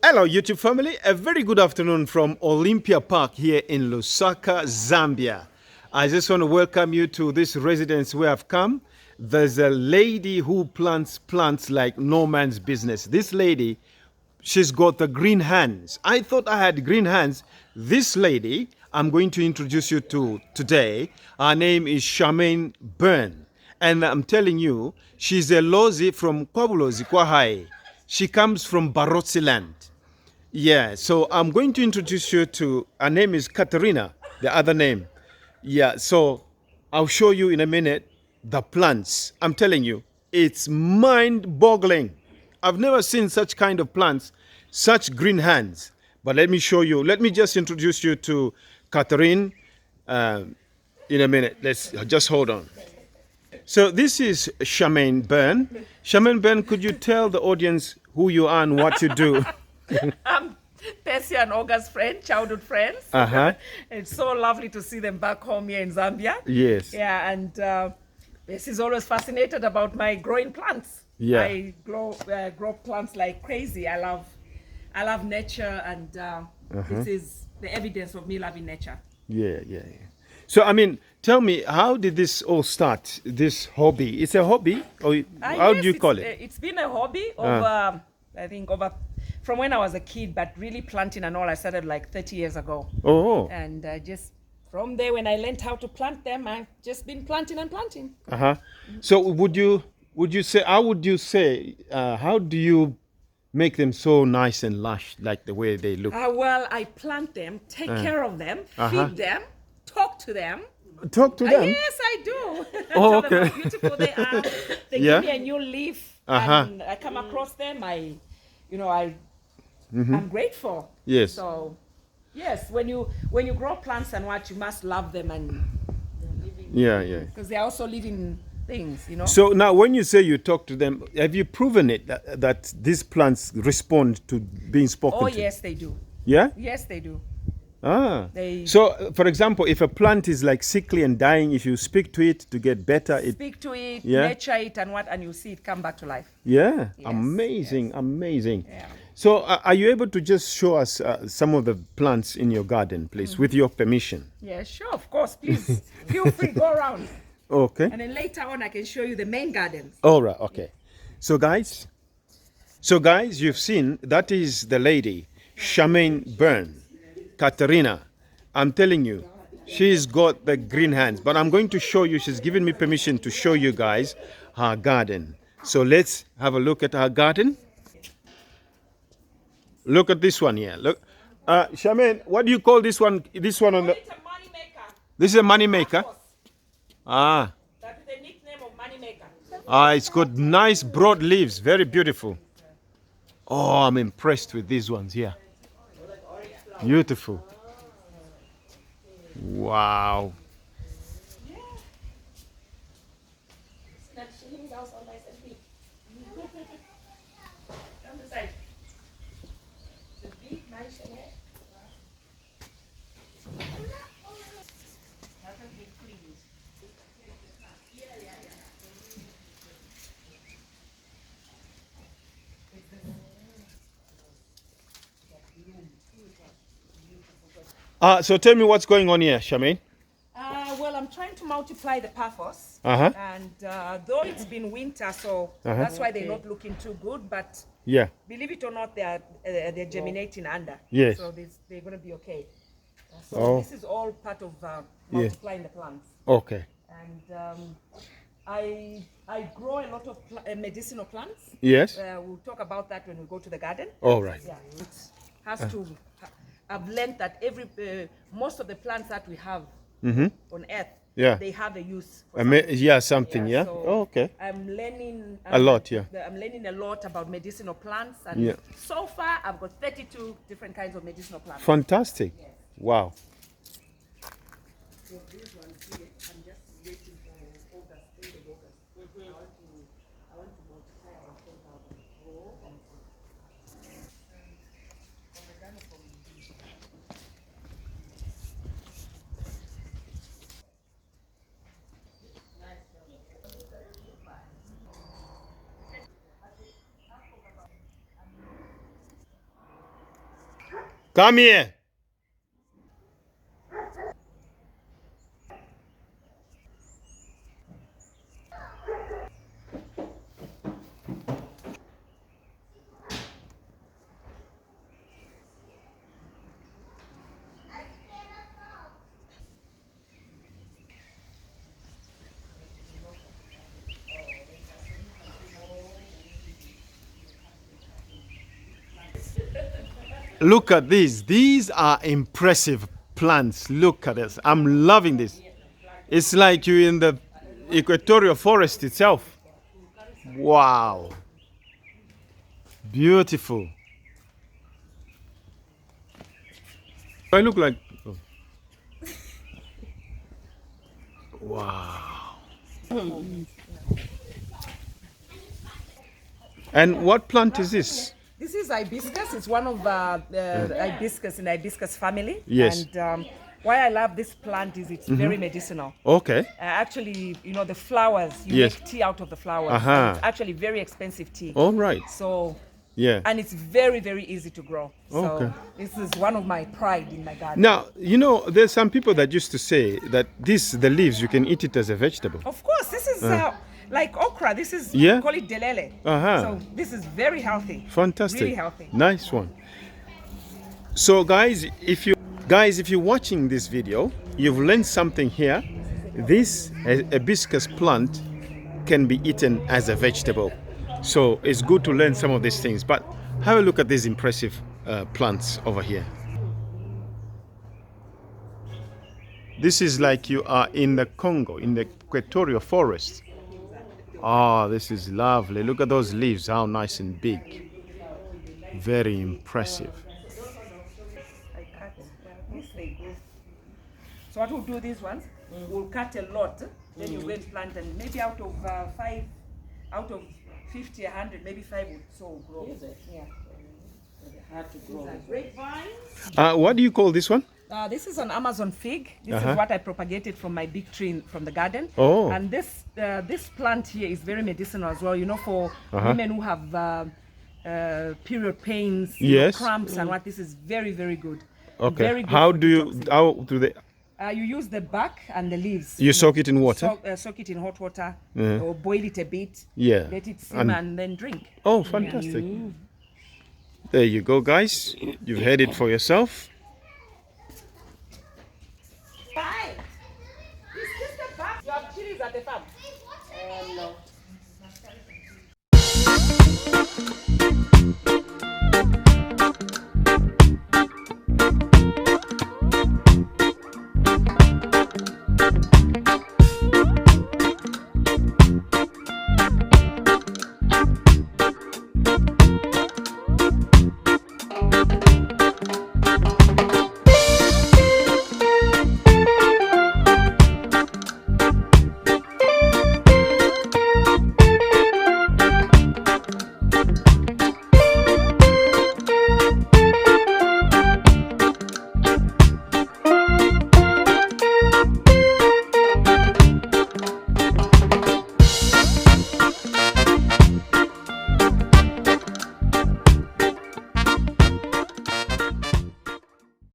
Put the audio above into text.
Hello, YouTube family. A very good afternoon from Olympia Park here in Lusaka, Zambia. I just want to welcome you to this residence where I've come. There's a lady who plants plants like no man's business. This lady, she's got the green hands. I thought I had green hands. This lady, I'm going to introduce you to today. Her name is Charmaine Byrne. And I'm telling you, she's a Lozi from Kwabulozi, Kwahai. She comes from Barotsi land. Yeah, so I'm going to introduce you to, her name is Katerina, the other name. Yeah, so I'll show you in a minute the plants. I'm telling you, it's mind boggling. I've never seen such kind of plants, such green hands. But let me show you, let me just introduce you to Catherine in a minute. Let's just hold on. So this is Charmaine Byrne. Charmaine Byrne, could you tell the audience who you are and what you do? I'm Percy and Olga's friend, childhood friends. It's so lovely to see them back home here in Zambia. Yes. Yeah, and Percy's always fascinated about my growing plants. Yeah. I grow plants like crazy. I love nature, and this is the evidence of me loving nature. Yeah. So, I mean, tell me, how did this all start, this hobby? It's a hobby? Or how Yes, do you call it? It's been a hobby over, I think, from when I was a kid, but really planting and all, I started like 30 years ago. Oh. And just from there, when I learned how to plant them, I've just been planting and planting. So would you say, how do you make them so nice and lush, like the way they look? Well, I plant them, take care of them, feed them, talk to them. Talk to them? Yes, I do. Oh, Tell them okay. how beautiful they are. They Yeah. give me a new leaf, and I come across them. I'm grateful. Yes. So, yes, when you grow plants and what, you must love them, and Yeah. because they're also living things, you know. So now, when you say you talk to them, have you proven it that these plants respond to being spoken Oh to? yes, they do. Yeah? Yes, they do. So, for example, if a plant is like sickly and dying, if you speak to it to get better, Speak to it, Yeah. nurture it, and you see it come back to life. Yeah, Yes, amazing. Yeah. So, are you able to just show us some of the plants in your garden, please, with your permission? Yeah, sure, of course. Please feel free, go around. Okay. And then later on, I can show you the main gardens. All right. Okay. So, guys, you've seen that is the lady, Charmaine Byrne, Katerina. I'm telling you, she's got the green hands. But I'm going to show you. She's given me permission to show you guys her garden. So let's have a look at her garden. Look at this one here. Look, Charmaine, what do you call this one? This one on the. It's a money maker. This is a money maker. Ah. That's the nickname of money maker. It's got nice broad leaves, very beautiful. Oh, I'm impressed with these ones here. Beautiful. Wow. So tell me what's going on here, Charmaine. Well, I'm trying to multiply the paphos. Uh-huh. And though it's been winter, so that's why they're not looking too good. But Yeah. believe it or not, they're germinating under. Yes. So they're going to be okay. So Oh. this is all part of multiplying the plants. Okay. And I grow a lot of medicinal plants. Yes. We'll talk about that when we go to the garden. All right. Yeah, it has to. I've learned that most of the plants that we have on Earth, Yeah. they have a use. For Something. Yeah. so Oh, okay. I'm learning A lot, yeah. I'm learning a lot about medicinal plants, and Yeah. so far I've got 32 different kinds of medicinal plants. Fantastic. Wow. So these ones here, I'm just waiting for August, end of August. I want to multiply about 10,000. Come here. Look at these. These are impressive plants. Look at this. I'm loving this. It's like you're in the equatorial forest itself. Wow. Beautiful. I look like... oh. Wow. And what plant is this? This is hibiscus. It's one of the hibiscus in the hibiscus family. Yes. And why I love this plant is it's very medicinal. Okay. Actually, you know, the flowers, you Yes. make tea out of the flowers. Uh-huh. It's actually very expensive tea. All right. So, Yeah. and it's very, very easy to grow. So Okay. this is one of my pride in my garden. Now, you know, there's some people that used to say that the leaves, you can eat it as a vegetable. Of course, this is like okra. This is, Yeah? we call it delele. Uh-huh. So this is very healthy. Fantastic. Really healthy. Nice one. So guys, if you're watching this video, you've learned something here. This hibiscus plant can be eaten as a vegetable. So it's good to learn some of these things. But have a look at these impressive plants over here. This is like you are in the Congo, in the equatorial forest. Oh, this is lovely. Look at those leaves, how nice and big. Very impressive. I cut this they go. So what we'll do these ones, we'll cut a lot, then you go and plant them. Maybe out of 50, 100, maybe 5 would so grow. Is it? Yeah. Hard to grow. Grapevines. What do you call this one? This is an Amazon fig. This Uh-huh. is what I propagated from my big tree from the garden. Oh. And this plant here is very medicinal as well. You know, for Uh-huh. women who have period pains, you know, Yes. cramps, and what. This is very, very good. Okay. Very good How for do they? you use the bark and the leaves. You soak it in water? Soak it in hot water, Yeah. or boil it a bit. Yeah. Let it simmer And- and then drink. Oh, fantastic. There you go, guys. You've heard it for yourself.